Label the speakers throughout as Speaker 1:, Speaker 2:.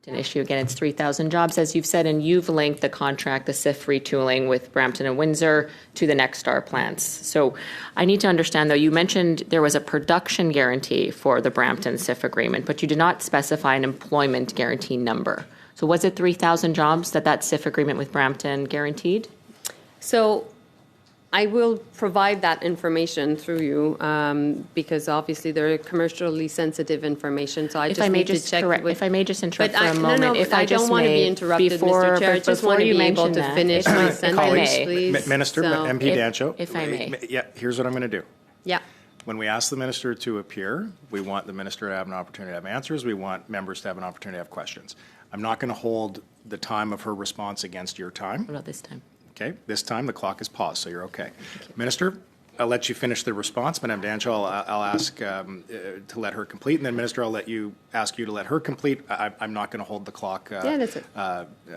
Speaker 1: Brampton issue. Again, it's 3,000 jobs, as you've said, and you've linked the contract, the SIF retooling with Brampton and Windsor to the Next Star plants. So I need to understand, though, you mentioned there was a production guarantee for the Brampton SIF agreement, but you did not specify an employment guarantee number. So was it 3,000 jobs that SIF agreement with Brampton guaranteed?
Speaker 2: So I will provide that information through you because obviously they're commercially sensitive information. So I just need to check.
Speaker 1: If I may just interrupt for a moment.
Speaker 2: No,
Speaker 1: if I
Speaker 2: don't want to be interrupted, Mr. Chair. I just want to be able to finish my sentence, please.
Speaker 3: Minister, MP Dancho.
Speaker 1: If I may.
Speaker 3: Yeah, here's what I'm going to do.
Speaker 2: Yeah.
Speaker 3: When we ask the minister to appear, we want the minister to have an opportunity to have answers. We want members to have an opportunity to have questions. I'm not going to hold the time of her response against your time.
Speaker 1: What about this time?
Speaker 3: Okay, this time the clock is paused, so you're okay. Minister, I'll let you finish the response. Madame Dancho, I'll ask to let her complete, and then Minister, I'll ask you to let her complete. I'm not going to hold the clock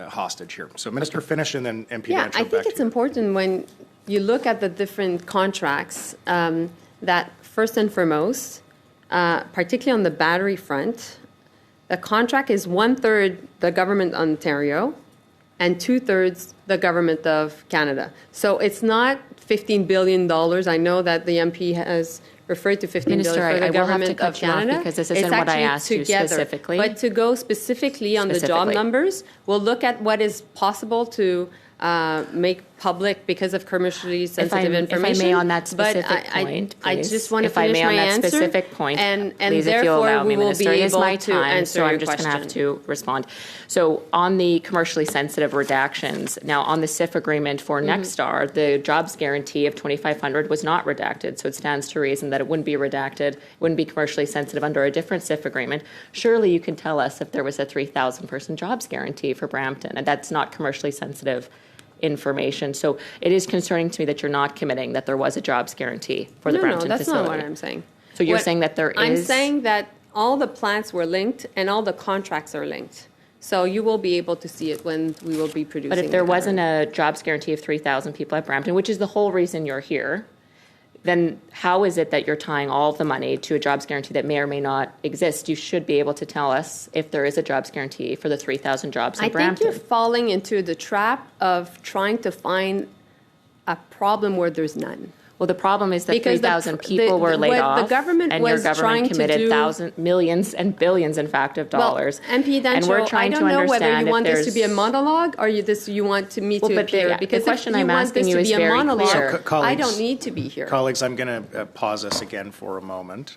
Speaker 3: hostage here. So Minister, finish, and then MP Dancho.
Speaker 2: I think it's important when you look at the different contracts that first and foremost, particularly on the battery front, the contract is 1/3 the government of Ontario and 2/3 the government of Canada. So it's not $15 billion. I know that the MP has referred to $15 billion for the government of Canada.
Speaker 1: Because this isn't what I asked you specifically.
Speaker 2: But to go specifically on the job numbers, we'll look at what is possible to make public because of commercially sensitive information.
Speaker 1: If I may on that specific point,
Speaker 2: I just want to finish my answer.
Speaker 1: Specific point,
Speaker 2: and
Speaker 1: please,
Speaker 2: therefore
Speaker 1: if you'll allow me,
Speaker 2: we will
Speaker 1: Minister,
Speaker 2: be
Speaker 1: it is
Speaker 2: able
Speaker 1: my
Speaker 2: to
Speaker 1: time,
Speaker 2: answer
Speaker 1: so I'm
Speaker 2: your
Speaker 1: just going to have
Speaker 2: question.
Speaker 1: to respond. So on the commercially sensitive redactions, now on the SIF agreement for Next Star, the jobs guarantee of 2,500 was not redacted, so it stands to reason that it wouldn't be redacted, wouldn't be commercially sensitive under a different SIF agreement. Surely you can tell us if there was a 3,000 person jobs guarantee for Brampton, and that's not commercially sensitive information. So it is concerning to me that you're not committing that there was a jobs guarantee for the Brampton
Speaker 2: that's
Speaker 1: facility.
Speaker 2: not what I'm saying.
Speaker 1: So you're saying that there is...
Speaker 2: I'm saying that all the plants were linked and all the contracts are linked. So you will be able to see it when we will be producing.
Speaker 1: But if there wasn't a jobs guarantee of 3,000 people at Brampton, which is the whole reason you're here, then how is it that you're tying all of the money to a jobs guarantee that may or may not exist? You should be able to tell us if there is a jobs guarantee for the 3,000 jobs in Brampton.
Speaker 2: I think you're falling into the trap of trying to find a problem where there's none.
Speaker 1: Well, the problem is that 3,000 people were laid off,
Speaker 2: the government
Speaker 1: and your
Speaker 2: was
Speaker 1: government committed millions and billions, in fact, of dollars.
Speaker 2: Well, MP Dancho,
Speaker 1: and we're trying
Speaker 2: I don't know whether you want this to be a
Speaker 1: there's-
Speaker 2: monologue or you want me to appear. Because
Speaker 1: the question
Speaker 2: if you
Speaker 1: I'm
Speaker 2: want
Speaker 1: asking
Speaker 2: this
Speaker 1: you
Speaker 2: to
Speaker 1: is
Speaker 2: be a
Speaker 1: very
Speaker 2: monologue,
Speaker 1: clear.
Speaker 2: I don't need to be here.
Speaker 3: Colleagues, I'm going to pause us again for a moment.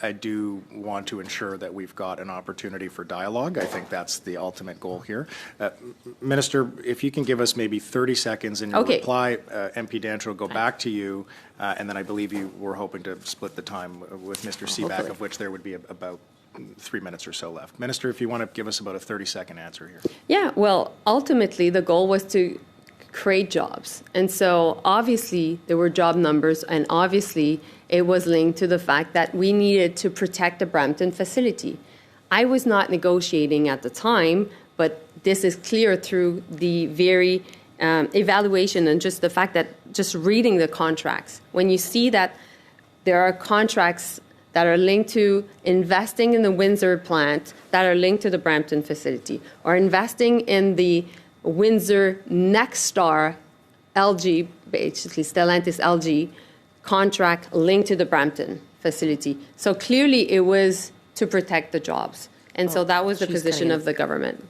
Speaker 3: I do want to ensure that we've got an opportunity for dialogue. I think that's the ultimate goal here. Minister, if you can give us maybe 30 seconds in your reply, MP Dancho will go back to you, and then I believe you were hoping to split the time with Mr. Seaback, of which there would be about 3 minutes or so left. Minister, if you want to give us about a 30-second answer here.
Speaker 2: Yeah, well, ultimately the goal was to create jobs. And so obviously there were job numbers, and obviously it was linked to the fact that we needed to protect the Brampton facility. I was not negotiating at the time, but this is clear through the very evaluation and just the fact that just reading the contracts. When you see that there are contracts that are linked to investing in the Windsor plant that are linked to the Brampton facility, or investing in the Windsor Next Star LG, basically Stellantis LG, contract linked to the Brampton facility. So clearly it was to protect the jobs. And so that was the position of the government.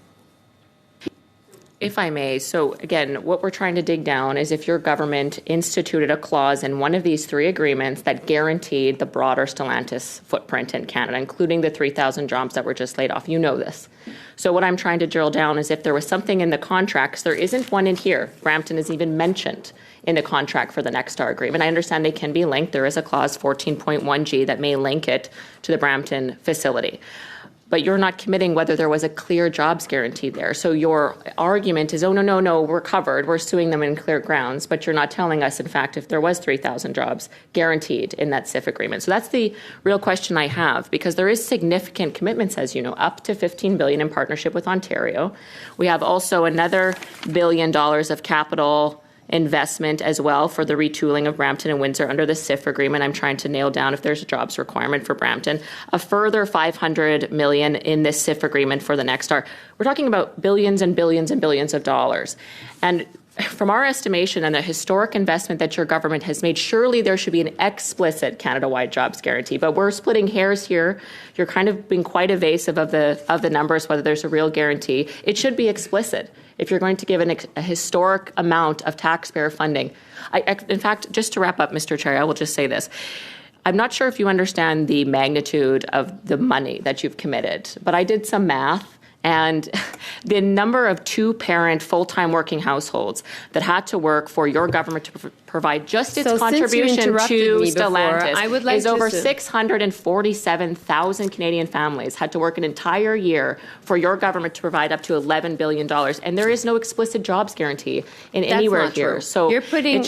Speaker 1: If I may, so again, what we're trying to dig down is if your government instituted a clause in one of these three agreements that guaranteed the broader Stellantis footprint in Canada, including the 3,000 jobs that were just laid off. You know this. So what I'm trying to drill down is if there was something in the contracts, there isn't one in here. Brampton is even mentioned in the contract for the Next Star agreement. I understand they can be linked. There is a clause 14.1G that may link it to the Brampton facility. But you're not committing whether there was a clear jobs guarantee there. So your argument is, oh, no, we're covered. We're suing them in clear grounds. But you're not telling us, in fact, if there was 3,000 jobs guaranteed in that SIF agreement. So that's the real question I have, because there is significant commitments, as you know, up to $15 billion in partnership with Ontario. We have also another $1 billion of capital investment as well for the retooling of Brampton and Windsor under the SIF agreement. I'm trying to nail down if there's a jobs requirement for Brampton. A further $500 million in this SIF agreement for the next star. We're talking about billions and billions and billions of dollars. And from our estimation and the historic investment that your government has made, surely there should be an explicit Canada-wide jobs guarantee. But we're splitting hairs here. You're kind of being quite evasive of the numbers, whether there's a real guarantee. It should be explicit if you're going to give a historic amount of taxpayer funding. In fact, just to wrap up, Mr. Chair, I will just say this. I'm not sure if you understand the magnitude of the money that you've committed, but I did some math. And the number of two-parent, full-time working households that had to work for your government to provide just its contribution to Stellantis is over 647,000 Canadian families had to work an entire year for your government to provide up to $11 billion. And there is no explicit jobs guarantee in anywhere here.
Speaker 2: True.
Speaker 1: So
Speaker 2: you're putting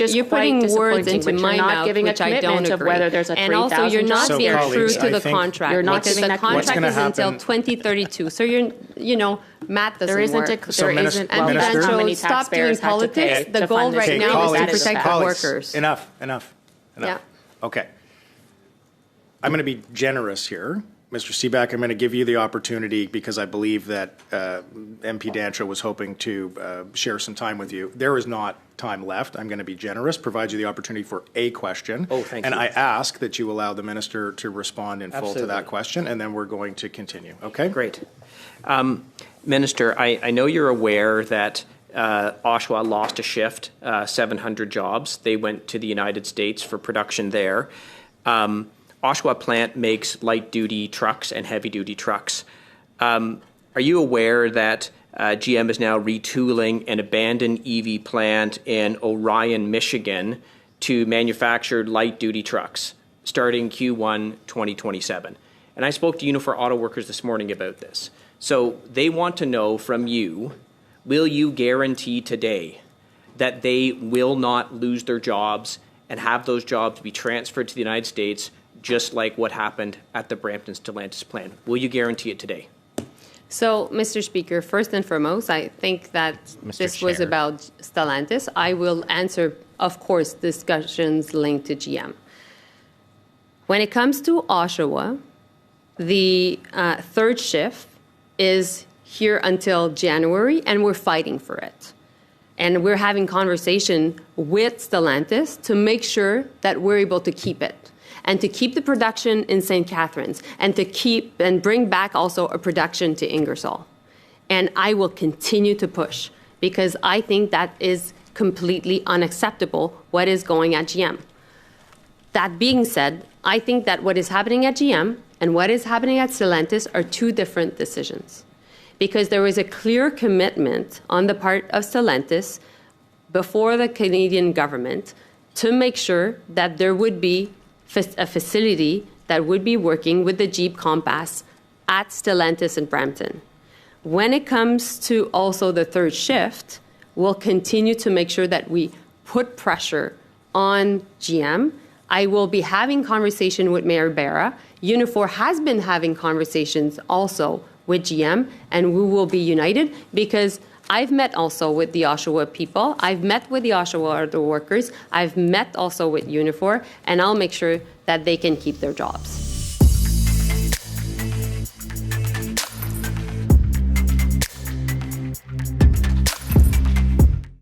Speaker 2: words into my mouth, which I don't agree.
Speaker 1: Of whether there's a
Speaker 2: and also, you're not being true to the contract.
Speaker 1: You're not
Speaker 2: because the contract is until 2032. So math doesn't work.
Speaker 1: There isn't how many
Speaker 2: stop doing
Speaker 1: taxpayers had to pay
Speaker 2: politics. The
Speaker 1: to
Speaker 2: goal
Speaker 1: fund this
Speaker 2: right now is to protect the
Speaker 3: Colleagues,
Speaker 2: workers.
Speaker 3: Enough.
Speaker 2: Yeah.
Speaker 3: Okay. I'm going to be generous here. Mr. Seaback, I'm going to give you the opportunity because I believe that MP Dancho was hoping to share some time with you. There is not time left. I'm going to be generous, provide you the opportunity for a question.
Speaker 4: Oh, thank you.
Speaker 3: And I ask that you allow the minister to respond in full to that question, and then we're going to continue. Okay?
Speaker 4: Great. Minister, I know you're aware that Oshawa lost a shift, 700 jobs. They went to the United States for production there. Oshawa plant makes light-duty trucks and heavy-duty trucks. Are you aware that GM is now retooling an abandoned EV plant in Orion, Michigan to manufacture light-duty trucks starting Q1 2027? And I spoke to Unifor Auto Workers this morning about this. So they want to know from you, will you guarantee today that they will not lose their jobs and have those jobs be transferred to the United States, just like what happened at the Brampton Stellantis plant? Will you guarantee it today?
Speaker 2: So, Mr. Speaker, first and foremost, I think that this was about Stellantis. I will answer, of course, discussions linked to GM. When it comes to Oshawa, the third shift is here until January, and we're fighting for it. And we're having conversation with Stellantis to make sure that we're able to keep it and to keep the production in St. Catharines and to keep and bring back also a production to Ingersoll. And I will continue to push because I think that is completely unacceptable what is going at GM. That being said, I think that what is happening at GM and what is happening at Stellantis are two different decisions, because there was a clear commitment on the part of Stellantis before the Canadian government to make sure that there would be a facility that would be working with the Jeep Compass at Stellantis in Brampton. When it comes to also the third shift, we'll continue to make sure that we put pressure on GM. I will be having conversation with Mayor Barra. Unifor has been having conversations also with GM, and we will be united because I've met also with the Oshawa people. I've met with the Oshawa Auto Workers. I've met also with Unifor, and I'll make sure that they can keep their jobs.